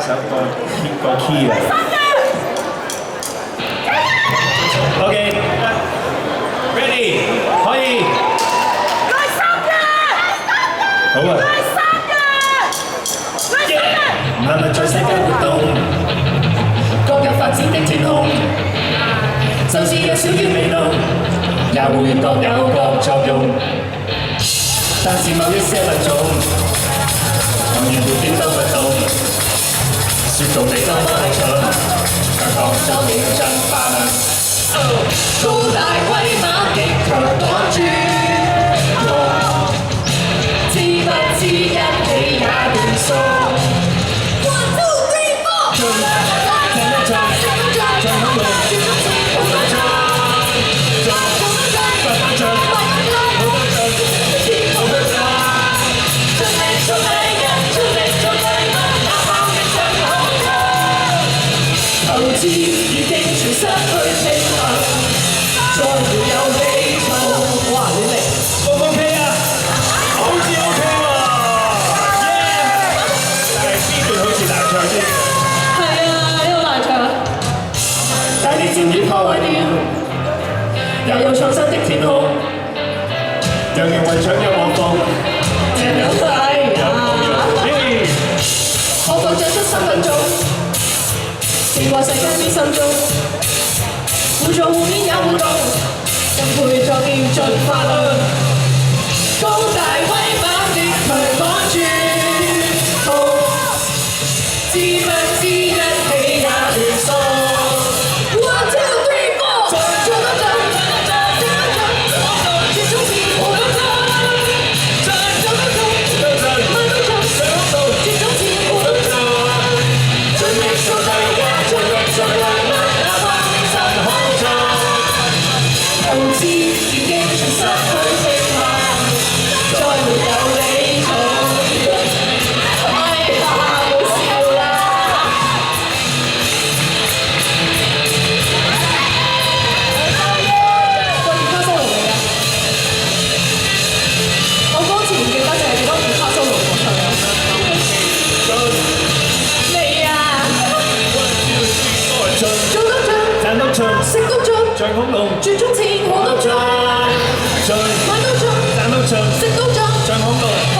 首個 key 啊。OK，ready， 可以。好啊。慢慢在世界活動，各有發展的天空，就是有小於味道，也會各有各作用。但是某一些物種，我願會點都不懂，説道理多麼的蠢，卻當作認真化能。高大威猛極強擋住我，知不知一起也斷數。投資已經全失去平衡，再沒有理想。哇！你嚟 ，OK 啊？好似 OK 喎，耶！邊段好似難唱啲？係啊，呢個難唱。但你漸已破壞了，也有創新的天空，讓人為搶有我放，這樣快呀！可否唱出3分鐘？見過世間的心中，互助互勉也互動，更配作劍進化論。高大威猛的強擋住痛，知不知一起也斷數。1 2 3 4，再做多陣，這種事我不做。再做多陣，乜都做，這種事我不做。盡力做大家，盡力做大家，哪怕精神好重。投資已經全失去平衡，再沒有理想。哎呀，冇笑啦！個吉他 solo 嚟嘅，我歌詞唔記得，淨係記得吉他 solo 嗰場。你啊！做得盡，賺得盡，食得盡，像恐龍，轉中錢我都盡，買都盡，賺都盡，食都盡，像恐龍。